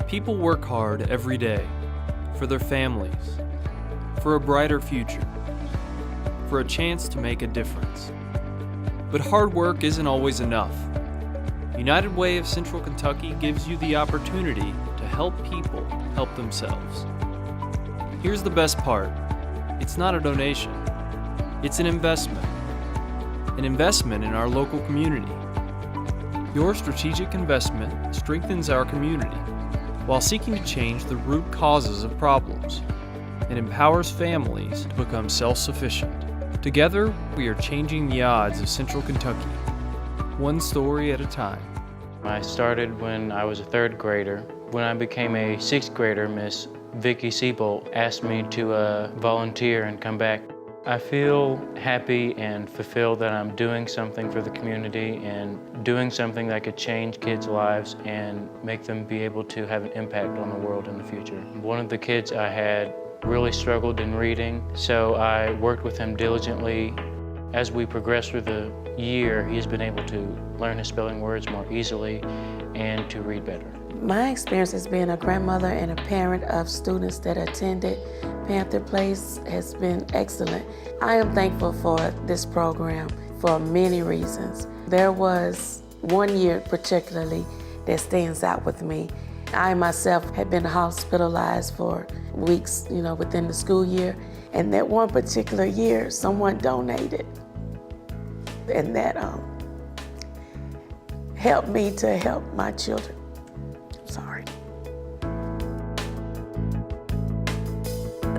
People work hard every day for their families, for a brighter future, for a chance to make a difference. But hard work isn't always enough. United Way of Central Kentucky gives you the opportunity to help people help themselves. Here's the best part. It's not a donation. It's an investment in our local community. Your strategic investment strengthens our community while seeking to change the root causes of problems and empowers families to become self-sufficient. Together, we are changing the odds of Central Kentucky, one story at a time. I started when I was a third grader. When I became a sixth grader, Miss Vicki Siebel asked me to volunteer and come back. I feel happy and fulfilled that I'm doing something for the community and doing something that could change kids' lives and make them be able to have an impact on the world in the future. One of the kids I had really struggled in reading, so I worked with him diligently. As we progressed through the year, he's been able to learn his spelling words more easily and to read better. My experience as being a grandmother and a parent of students that attended Panther Place has been excellent. I am thankful for this program for many reasons. There was one year particularly that stands out with me. I myself had been hospitalized for weeks, within the school year, and that one particular year, someone donated, and that helped me to help my children. Sorry.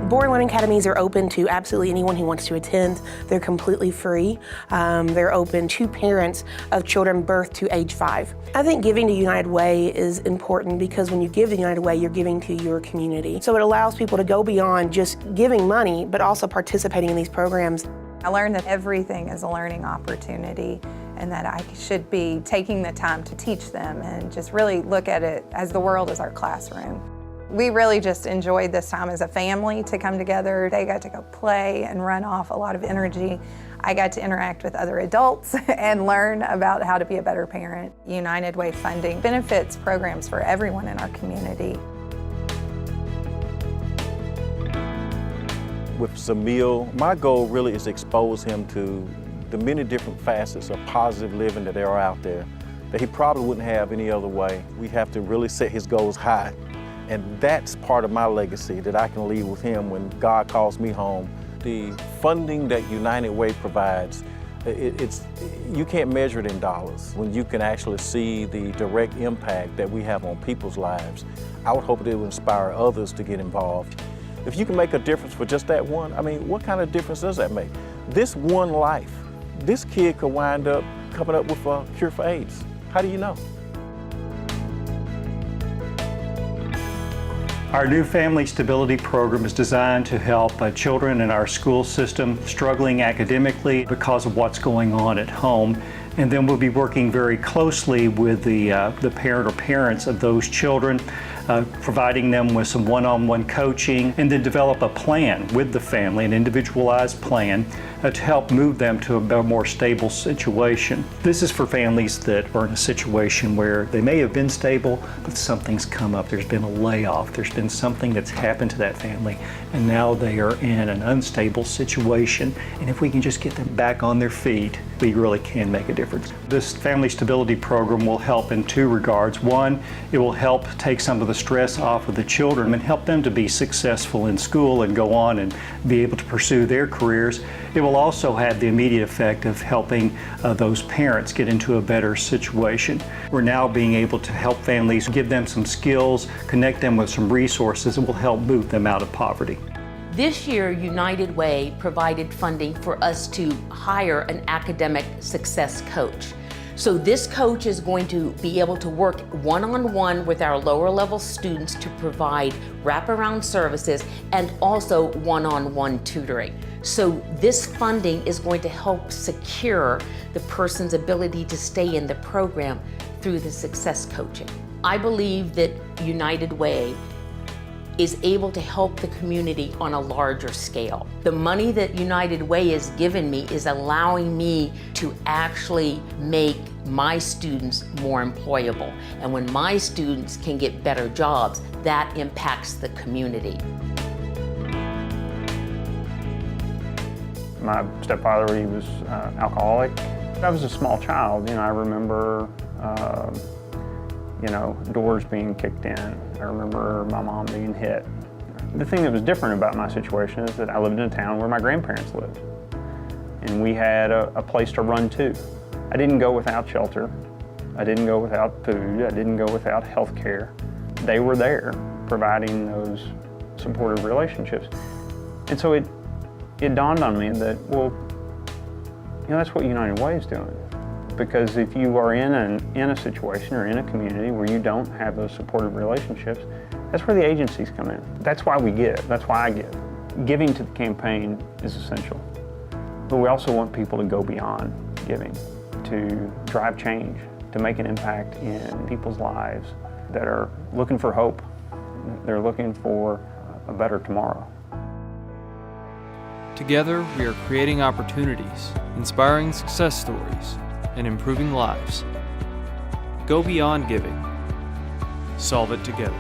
Board Learning Academies are open to absolutely anyone who wants to attend. They're completely free. They're open to parents of children birth to age 5. I think giving to United Way is important because when you give to United Way, you're giving to your community. So it allows people to go beyond just giving money, but also participating in these programs. I learned that everything is a learning opportunity and that I should be taking the time to teach them and just really look at it as the world is our classroom. We really just enjoyed this time as a family to come together. They got to go play and run off a lot of energy. I got to interact with other adults and learn about how to be a better parent. United Way funding benefits programs for everyone in our community. With Zamil, my goal really is to expose him to the many different facets of positive living that are out there that he probably wouldn't have any other way. We have to really set his goals high. And that's part of my legacy that I can leave with him when God calls me home. The funding that United Way provides, you can't measure it in dollars. When you can actually see the direct impact that we have on people's lives, I would hope that it will inspire others to get involved. If you can make a difference for just that one, what kind of difference does that make? This one life, this kid could wind up coming up with a cure for AIDS. How do you know? Our new Family Stability Program is designed to help children in our school system struggling academically because of what's going on at home. And then we'll be working very closely with the parent or parents of those children, providing them with some one-on-one coaching, and then develop a plan with the family, an individualized plan, to help move them to a more stable situation. This is for families that are in a situation where they may have been stable, but something's come up. There's been a layoff. There's been something that's happened to that family, and now they are in an unstable situation. And if we can just get them back on their feet, we really can make a difference. This Family Stability Program will help in 2 regards. One, it will help take some of the stress off of the children and help them to be successful in school and go on and be able to pursue their careers. It will also have the immediate effect of helping those parents get into a better situation. We're now being able to help families, give them some skills, connect them with some resources that will help move them out of poverty. This year, United Way provided funding for us to hire an academic success coach. So this coach is going to be able to work one-on-one with our lower level students to provide wraparound services and also one-on-one tutoring. So this funding is going to help secure the person's ability to stay in the program through the success coaching. I believe that United Way is able to help the community on a larger scale. The money that United Way has given me is allowing me to actually make my students more employable. And when my students can get better jobs, that impacts the community. My stepfather, he was alcoholic. I was a small child, I remember, doors being kicked in. I remember my mom being hit. The thing that was different about my situation is that I lived in a town where my grandparents lived. And we had a place to run to. I didn't go without shelter. I didn't go without food. I didn't go without health care. They were there providing those supportive relationships. And so it dawned on me that, well, that's what United Way is doing. Because if you are in a situation or in a community where you don't have those supportive relationships, that's where the agencies come in. That's why we give. That's why I give. Giving to the campaign is essential. But we also want people to go beyond giving, to drive change, to make an impact in people's lives that are looking for hope. They're looking for a better tomorrow. Together, we are creating opportunities, inspiring success stories, and improving lives. Go beyond giving. Solve it together.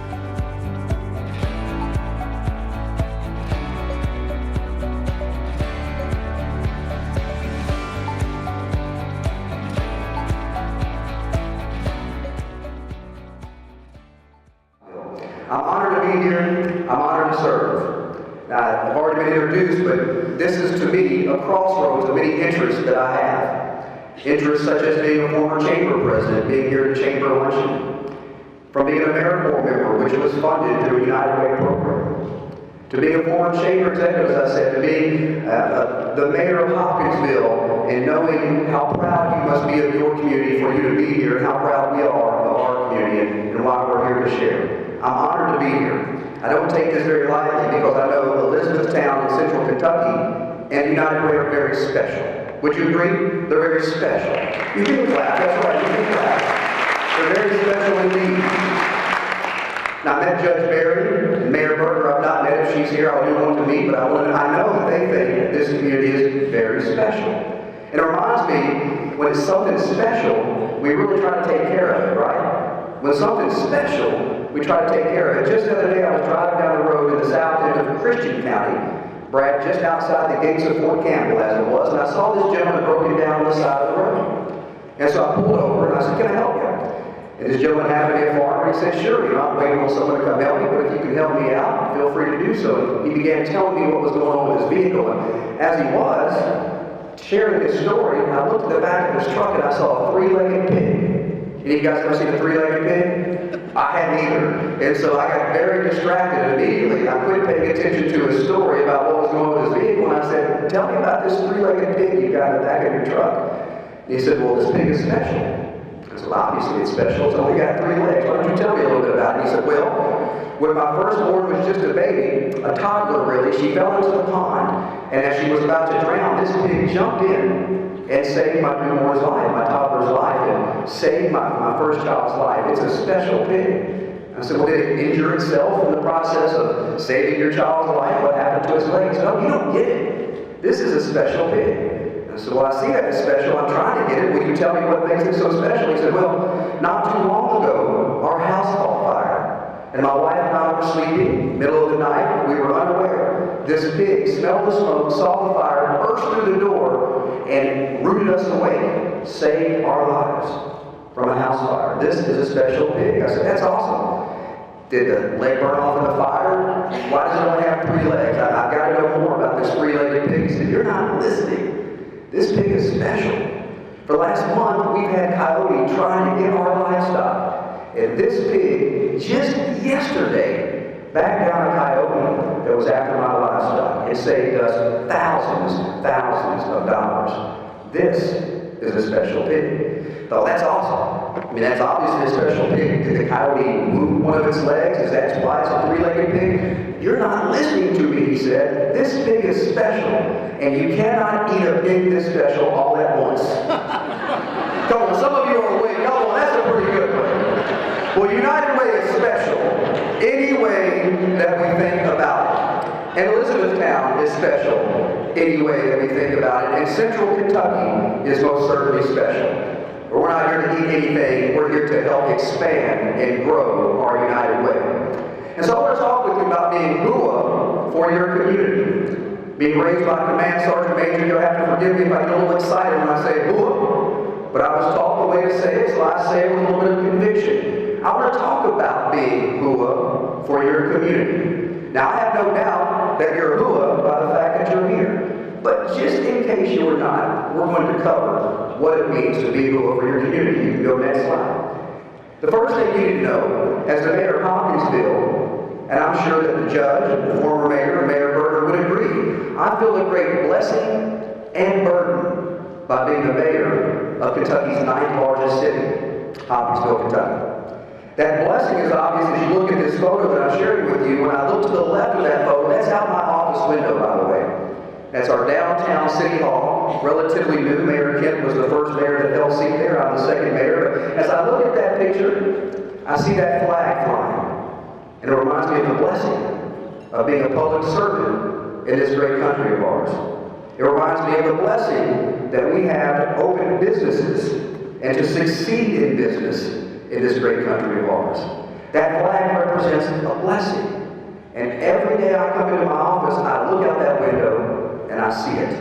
I'm honored to be here. I'm honored to serve. Now, I've already been introduced, but this is to me a crossroads of many interests that I have. Interests such as being a former chamber president, being here at Chamber Luncheon, from being an AmeriCorps member, which was funded through a United Way program, to being a former chamber executive, as I said, to being the mayor of Hopkinsville, and knowing how proud you must be of your community for you to be here, and how proud we are of our community and why we're here to share. I'm honored to be here. I don't take this very lightly because I know Elizabethtown in central Kentucky and United Way are very special. Would you agree? They're very special. You can clap, that's right, you can clap. They're very special indeed. Now, I met Judge Berry and Mayor Berger. I've not met if she's here. I'll do one to meet, but I know that they think this community is very special. And it reminds me, when it's something special, we really try to take care of it, right? When something's special, we try to take care of it. Just the other day, I was driving down the road in the south end of Christian County, Brad, just outside the gates of Fort Campbell, as it was, and I saw this gentleman broken down on the side of the road. And so I pulled over and I said, "Can I help you?" And this gentleman happened to be a farmer. He said, "Sure, I'm waiting on someone to come help me, but if you can help me out, feel free to do so." And he began telling me what was going on with his vehicle. And as he was sharing his story, I looked at the back of his truck and I saw a three-legged pig. Any of you guys ever seen a three-legged pig? I hadn't either. And so I got very distracted and immediately. I quit paying attention to his story about what was going on with his vehicle, and I said, "Tell me about this three-legged pig you got in the back of your truck." And he said, "Well, this pig is special." I said, "Well, obviously it's special. It's only got 3 legs. Why don't you tell me a little bit about it?" And he said, "Well, when my firstborn was just a baby, a toddler really, she fell into the pond, and as she was about to drown, this pig jumped in and saved my newborn's life, my toddler's life, and saved my first child's life. It's a special pig." I said, "Well, did it injure itself in the process of saving your child's life? What happened to its legs?" "No, you don't get it. This is a special pig." I said, "Well, I see that it's special. I'm trying to get it. Will you tell me what makes it so special?" He said, "Well, not too long ago, our house caught fire. And my wife and I were sleeping, middle of the night, we were unaware. This pig smelled the smoke, saw the fire, burst through the door, and rooted us awake, saved our lives from a house fire. This is a special pig." I said, "That's awesome. Did the leg burn off in the fire? Why does it only have 3 legs? I've got to know more about this 3-legged pig." He said, "You're not listening. This pig is special. For the last month, we've had coyote trying to get our livestock. And this pig, just yesterday, backed down a coyote that was after my livestock. It saved us thousands of dollars. This is a special pig." So that's awesome. I mean, that's obviously a special pig. Did the coyote move one of its legs? Is that why it's a 3-legged pig? "You're not listening to me," he said. "This pig is special, and you cannot eat a pig this special all at once." Come on, some of you are awake. Come on, that's a pretty good one. Well, United Way is special any way that we think about it. And Elizabethtown is special any way that we think about it. And Central Kentucky is most certainly special. But we're not here here to eat anything. We're here to help expand and grow our United Way. And so I want to talk with you about being HUA for your community. Being raised by Command Sergeant Major, you'll have to forgive me if I get a little excited when I say HUA. But I was taught the way to say it, so I say it with a little bit of conviction. I want to talk about being HUA for your community. Now, I have no doubt that you're HUA by the fact that you're here. But just in case you are not, we're going to cover what it means to be HUA for your community. You can go next slide. The first thing you need to know, as the mayor of Hopkinsville, and I'm sure that the judge and the former mayor, Mayor Berger, would agree, I feel a great blessing and burden by being the mayor of Kentucky's 9th largest city, Hopkinsville, Kentucky. That blessing is obvious as you look at this photo that I'm sharing with you. When I look to the left of that photo, that's out my office window, by the way. That's our downtown city hall, relatively new. Mayor Kent was the first mayor that held seat there. I'm the second mayor. But as I look at that picture, I see that flag flying. And it reminds me of the blessing of being a public servant in this great country of ours. It reminds me of the blessing that we have to open businesses and to succeed in business in this great country of ours. That flag represents a blessing. And every day I come into my office, I look out that window and I see it.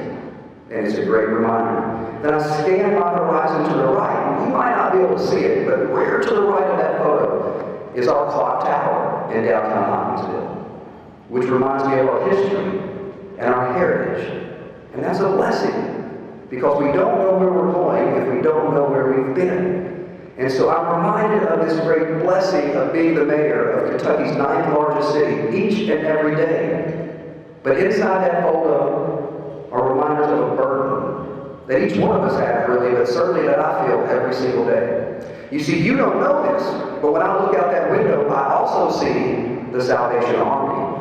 And it's a great reminder. Then I scan my horizon to the right. You might not be able to see it, but rear to the right of that photo is our clock tower in downtown Hopkinsville, which reminds me of our history and our heritage. And that's a blessing, because we don't know where we're going if we don't know where we've been. And so I'm reminded of this great blessing of being the mayor of Kentucky's 9th largest city each and every day. But inside that photo are reminders of a burden that each one of us have, really, but certainly that I feel every single day. You see, you don't know this, but when I look out that window, I also see the Salvation Army.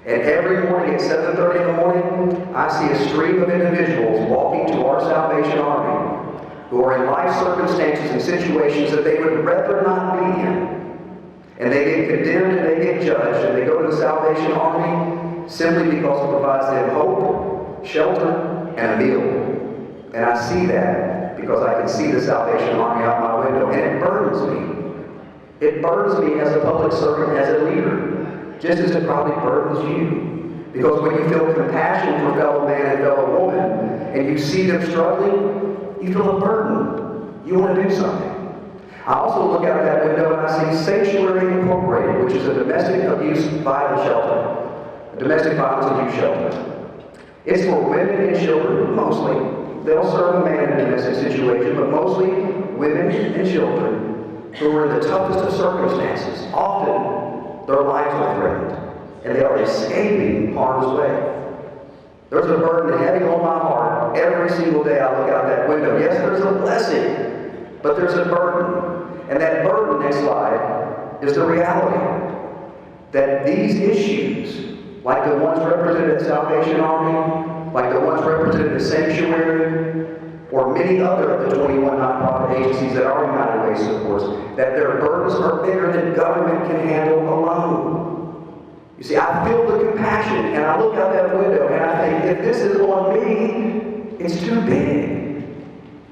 And every morning at 7:30 in the morning, I see a stream of individuals walking to our Salvation Army who are in life circumstances and situations that they would rather not be in. And they get condemned and they get judged, and they go to the Salvation Army simply because it provides them hope, shelter, and a meal. And I see that because I can see the Salvation Army out my window, and it burdens me. It burdens me as a public servant, as a leader, just as it probably burdens you. Because when you feel compassion for fellow man and fellow woman, and you see them struggling, you feel a burden. You want to do something. I also look out that window and I see Sanctuary Incorporated, which is a domestic abuse violence shelter, a domestic violence abuse shelter. It's for women and children, mostly. They'll serve a man in a domestic situation, but mostly women and children who are in the toughest of circumstances. Often, their lives are threatened, and they are escaping harm's way. There's a burden heavy on my heart every single day I look out that window. Yes, there's a blessing, but there's a burden. And that burden, next slide, is the reality that these issues, like the ones represented at Salvation Army, like the ones represented at Sanctuary, or many other of the 21 nonprofit agencies that our United Way supports, that their burdens are bigger than government can handle alone. You see, I feel the compassion, and I look out that window, and I think, if this is on me, it's too big.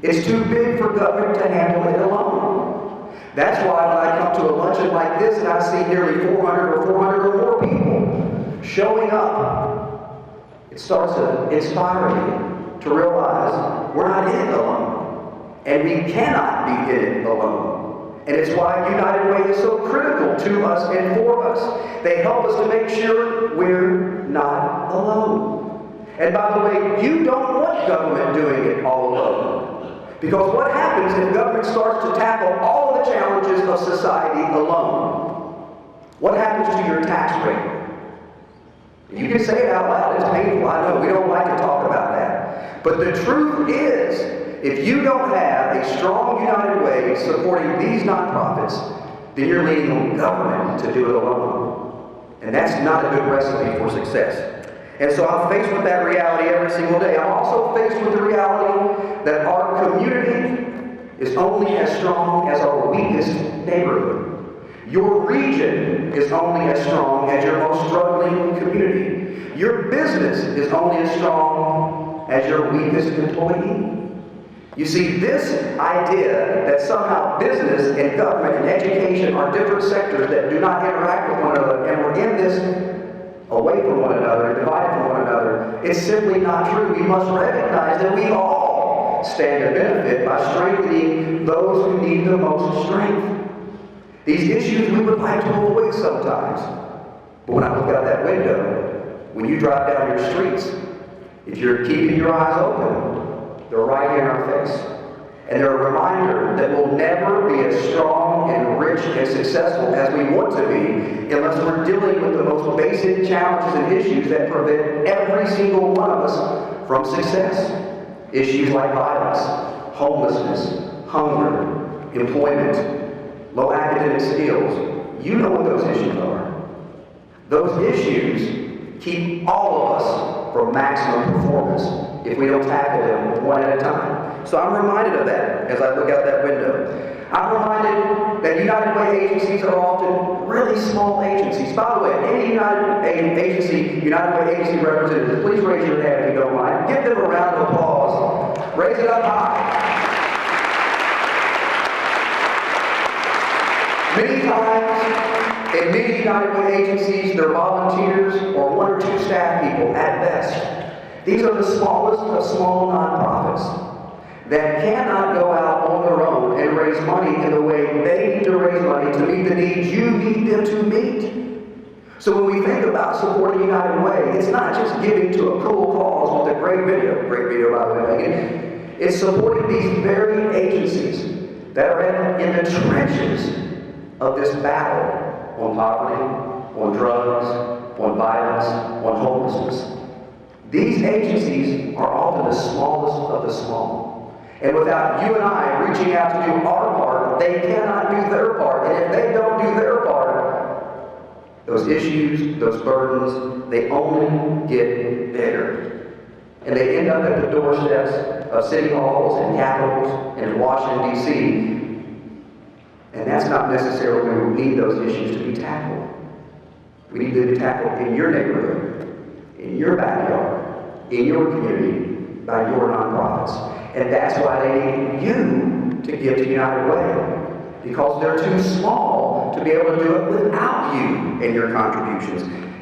It's too big for government to handle it alone. That's why when I come to a luncheon like this, and I see nearly 400 or more people showing up, it starts to inspire me to realize we're not in it alone, and we cannot be in it alone. And it's why United Way is so critical to us and for us. They help us to make sure we're not alone. And by the way, you don't want government doing it all alone. Because what happens if government starts to tackle all of the challenges of society alone? What happens to your tax rate? You can say it out loud. It's painful. I know. We don't like to talk about that. But the truth is, if you don't have a strong United Way supporting these nonprofits, then you're leaning on government to do it alone. And that's not a good recipe for success. And so I'm faced with that reality every single day. I'm also faced with the reality that our community is only as strong as our weakest neighborhood. Your region is only as strong as your most struggling community. Your business is only as strong as your weakest employee. You see, this idea that somehow business and government and education are different sectors that do not interact with one another, and we're in this away from one another and divided from one another, is simply not true. We must recognize that we all stand to benefit by strengthening those who need the most strength. These issues we would like to avoid sometimes. But when I look out that window, when you drive down your streets, if you're keeping your eyes open, they're right here in our face. And they're a reminder that we'll never be as strong and rich and successful as we want to be unless we're dealing with the most basic challenges and issues that prevent every single one of us from success. Issues like violence, homelessness, hunger, employment, low academic skills. You know what those issues are. Those issues keep all of us from maximum performance if we don't tackle them one at a time. So I'm reminded of that as I look out that window. I'm reminded that United Way agencies are often really small agencies. By the way, any United Way agency representatives, please raise your hand if you don't mind. Give them a round of applause. Raise it up high. Many times, in many United Way agencies, they're volunteers or one or two staff people at best. These are the smallest of small nonprofits that cannot go out on their own and raise money in the way they need to raise money to meet the needs you need them to meet. So when we think about supporting United Way, it's not just giving to a cool cause with a great video by the way, Megan. It's supporting these very agencies that are in the trenches of this battle on poverty, on drugs, on violence, on homelessness. These agencies are often the smallest of the small. And without you and I reaching out to do our part, they cannot do their part. And if they don't do their part, those issues, those burdens, they only get bigger. And they end up at the doorsteps of city halls and capitals and in Washington, D.C. And that's not necessarily where we need those issues to be tackled. We need to be tackled in your neighborhood, in your backyard, in your community, by your nonprofits. And that's why they need you to give to United Way, because they're too small to be able to do it without you and your contributions.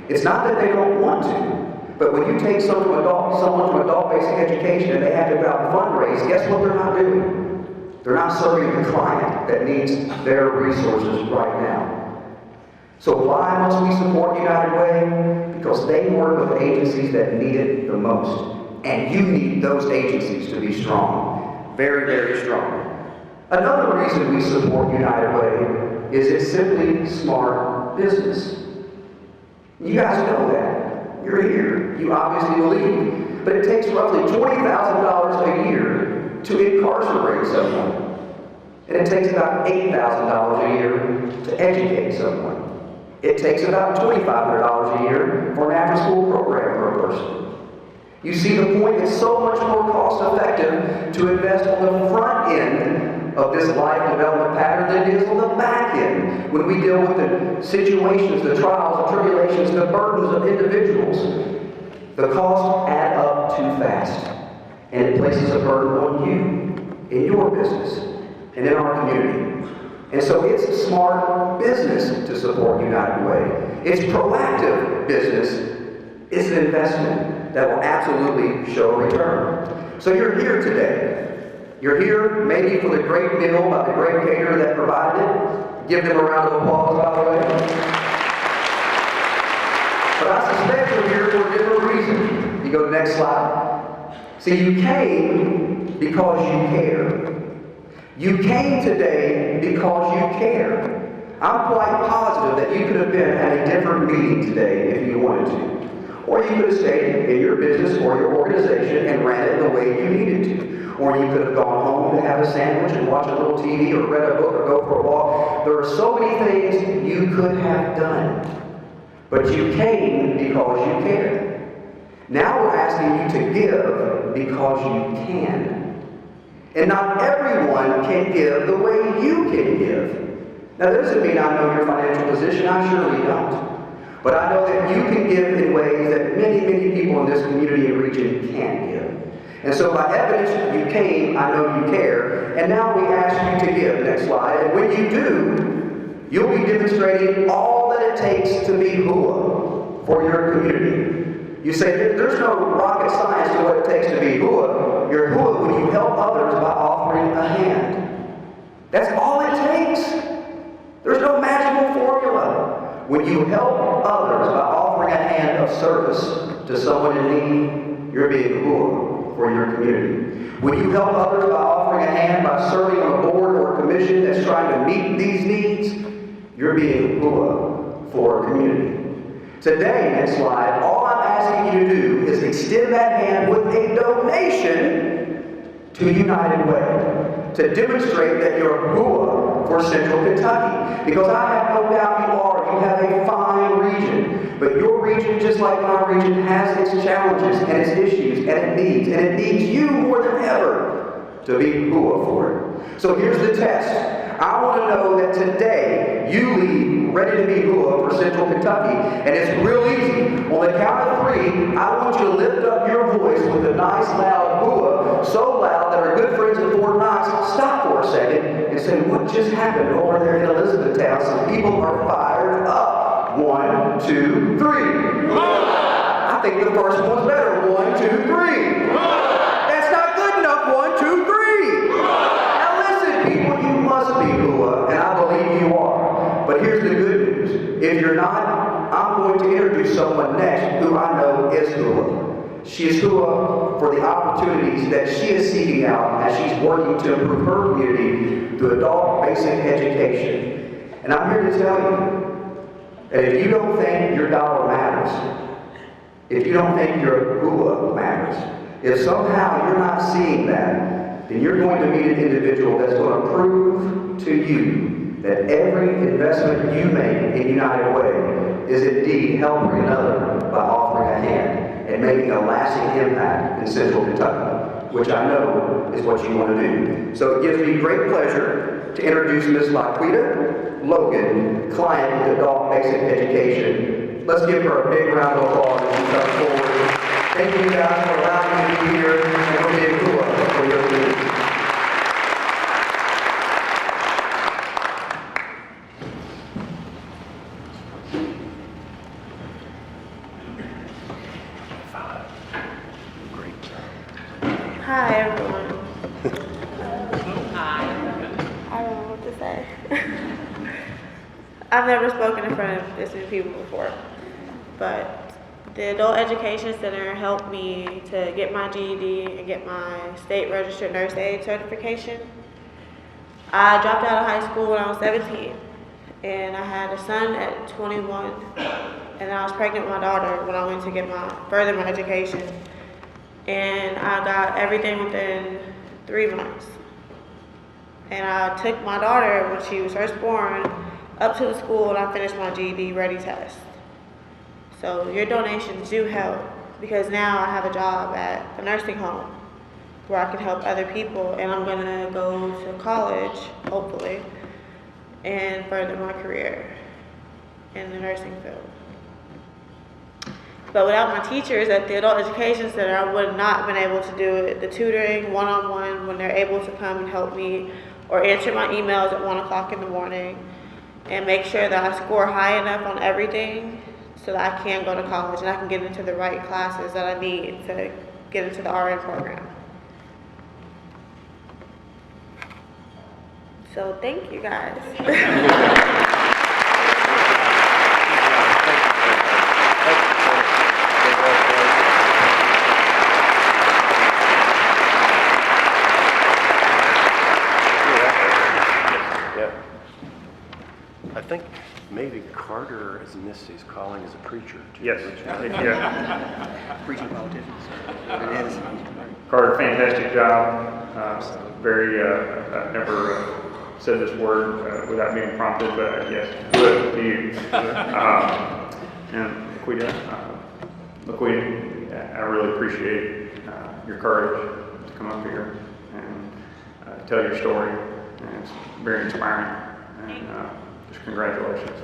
It's not that they don't want to, but when you take someone from adult basic education and they have to go out and fundraise, guess what they're not doing? They're not serving the client that needs their resources right now. So why must we support United Way? Because they work with agencies that need it the most. And you need those agencies to be strong. Very, very strong. Another reason we support United Way is it's simply smart business. You guys know that. You're here. You obviously believe. But it takes roughly $20,000 a year to incarcerate someone. And it takes about $8,000 a year to educate someone. It takes about $2,500 a year for an after-school program for a person. You see the point? It's so much more cost-effective to invest on the front end of this life development pattern than it is on the back end. When we deal with the situations, the trials, the tribulations, the burdens of individuals, the costs add up too fast. And it places a burden on you, in your business, and in our community. And so it's smart business to support United Way. It's proactive business. It's an investment that will absolutely show a return. So you're here today. You're here maybe for the great meal by the great caterer that provided it. Give them a round of applause, by the way. But I suspect you're here for a different reason. You go to the next slide. See, you came because you care. You came today because you care. I'm quite positive that you could have been at a different meeting today if you wanted to. Or you could have stayed in your business or your organization and ran it the way you needed to. Or you could have gone home to have a sandwich and watch a little TV or read a book or go for a walk. There are so many things you could have done. But you came because you care. Now we're asking you to give because you can. And not everyone can give the way you can give. Now, that doesn't mean I know your financial position. I surely don't. But I know that you can give in ways that many, many people in this community and region can't give. And so by evidence you came, I know you care, and now we ask you to give. Next slide. And when you do, you'll be demonstrating all that it takes to be HUA for your community. You say, there's no rocket science to what it takes to be HUA. You're HUA when you help others by offering a hand. That's all it takes. There's no magical formula. When you help others by offering a hand of service to someone in need, you're being HUA for your community. When you help others by offering a hand by serving on a board or a commission that's trying to meet these needs, you're being HUA for a community. Today, next slide, all I'm asking you to do is extend that hand with a donation to United Way to demonstrate that you're HUA for Central Kentucky. Because I have no doubt you are. You have a fine region. But your region, just like my region, has its challenges and its issues and it needs you more than ever to be HUA for it. So here's the test. I want to know that today you leave ready to be HUA for Central Kentucky. And it's real easy. On the count of 3, I want you to lift up your voice with a nice loud HUA, so loud that our good friends at Fort Knox stop for a second and say, what just happened over there in Elizabethtown? Some people are fired up. 1, 2, 3. I think the first one's better. 1, 2, 3. That's not good enough. 1, 2, 3. Now listen, people, you must be HUA, and I believe you are. But here's the good news. If you're not, I'm going to introduce someone next who I know is HUA. She is HUA for the opportunities that she is seeking out as she's working to improve her community through adult basic education. And I'm here to tell you that if you don't think your dollar matters, if you don't think your HUA matters, if somehow you're not seeing that, then you're going to meet an individual that's going to prove to you that every investment you make in United Way is indeed helping another by offering a hand and making a lasting impact in Central Kentucky, which I know is what you want to do. So it gives me great pleasure to introduce Ms. Laquita Logan, client with Adult Basic Education. Let's give her a big round of applause as she comes forward. Thank you guys for allowing me to be here and for being HUA for your community. Hi, everyone. I don't know what to say. I've never spoken in front of this many people before, but the Adult Education Center helped me to get my GED and get my state registered nurse aide certification. I dropped out of high school when I was 17, and I had a son at 21, and I was pregnant with my daughter when I went to get further my education. And I got everything within 3 months. And I took my daughter when she was first born up to the school and I finished my GED ready test. So your donations do help because now I have a job at a nursing home where I can help other people, and I'm gonna go to college, hopefully, and further my career in the nursing field. But without my teachers at the Adult Education Center, I would not have been able to do it. The tutoring, one-on-one, when they're able to come and help me or answer my emails at 1 o'clock in the morning and make sure that I score high enough on everything so that I can go to college and I can get into the right classes that I need to get into the RN program. So thank you guys. I think maybe Carter has missed his calling as a preacher. Too. Yes. Yeah. Preaching politicians. It is. Carter, fantastic job. I've never said this word without being prompted, but yes, good to you. And Laquita, I really appreciate your courage to come up here and tell your story. And it's very inspiring. And just congratulations.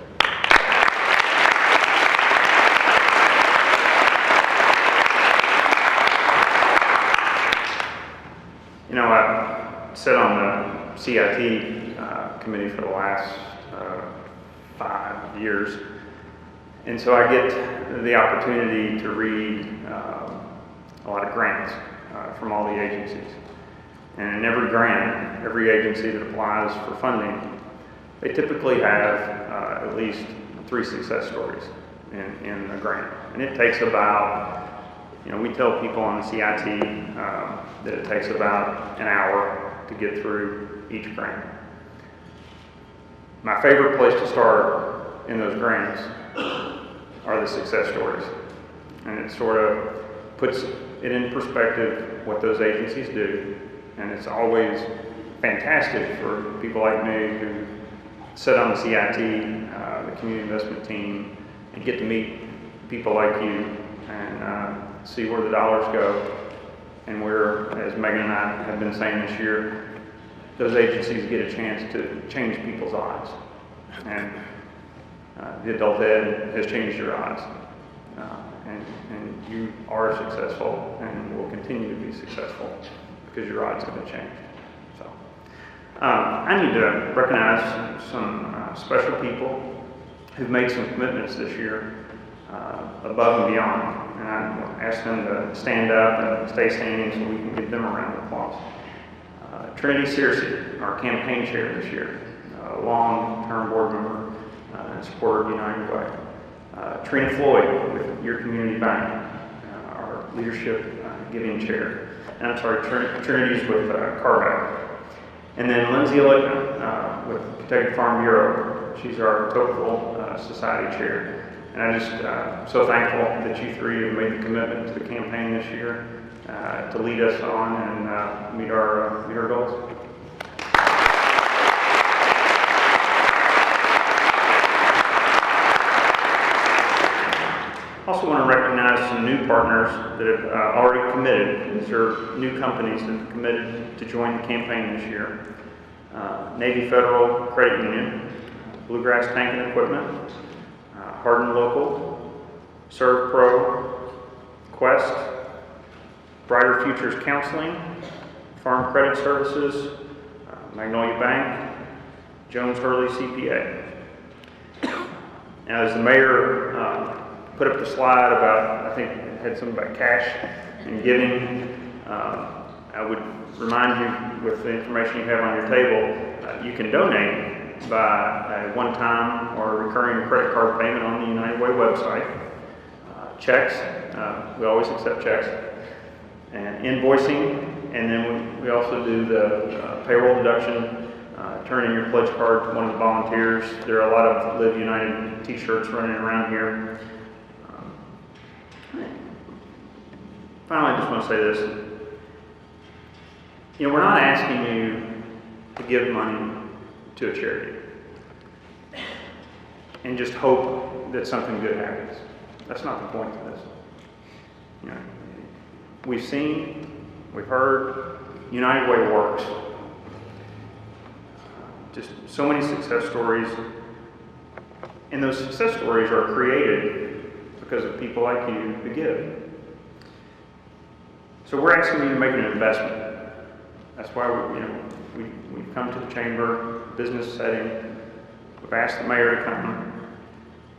I sat on the CIT committee for the last 5 years, and so I get the opportunity to read a lot of grants from all the agencies. And in every grant, every agency that applies for funding, they typically have at least 3 success stories in the grant. And it takes about, we tell people on the CIT that it takes about an hour to get through each grant. My favorite place to start in those grants are the success stories. And it sort of puts it in perspective what those agencies do. And it's always fantastic for people like me who sit on the CIT, the community investment team, and get to meet people like you and see where the dollars go and where, as Megan and I have been saying this year, those agencies get a chance to change people's odds. And the adult ed has changed your odds. And you are successful and will continue to be successful because your odds have been changed. So I need to recognize some special people who've made some commitments this year above and beyond. And I ask them to stand up and stay standing so we can give them a round of applause. Trinity Searcy, our campaign chair this year, a long-term board member and supporter of United Way. Trina Floyd with Your Community Bank, our leadership giving chair. And I'm sorry, Trinity's with Carback. And then Lindsay Lickman with Kentucky Farm Bureau. She's our Tocqueville Society chair. And I'm just so thankful that you 3 have made the commitment to the campaign this year to lead us on and meet our goals. I also want to recognize some new partners that have already committed. These are new companies that have committed to join the campaign this year. Navy Federal Credit Union, Bluegrass Tank and Equipment, Hardin Local, Serve Pro, Quest, Brighter Futures Counseling, Farm Credit Services, Magnolia Bank, Jones Hurley CPA. Now, as the mayor put up the slide about, I think it had something about cash and giving, I would remind you with the information you have on your table, you can donate by a one-time or recurring credit card payment on the United Way website. Checks, we always accept checks, and invoicing, and then we also do the payroll deduction, turn in your pledge card to one of the volunteers. There are a lot of Live United t-shirts running around here. Finally, I just want to say this. We're not asking you to give money to a charity and just hope that something good happens. That's not the point of this. We've seen, we've heard, United Way works. Just so many success stories. And those success stories are created because of people like you who give. So we're asking you to make an investment. That's why we've come to the chamber, business setting. We've asked the mayor to come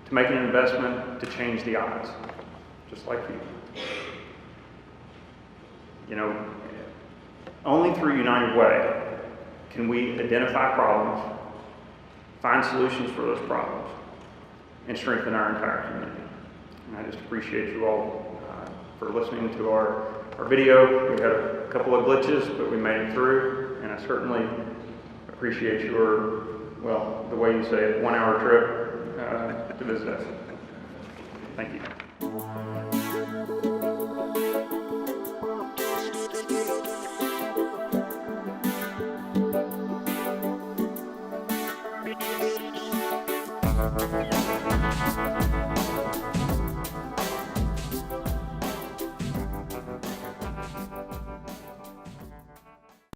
to make an investment to change the odds, just like you. Only through United Way can we identify problems, find solutions for those problems, and strengthen our entire community. And I just appreciate you all for listening to our video. We had a couple of glitches, but we made it through, and I certainly appreciate your, the way you say it, 1 hour trip to visit us. Thank you.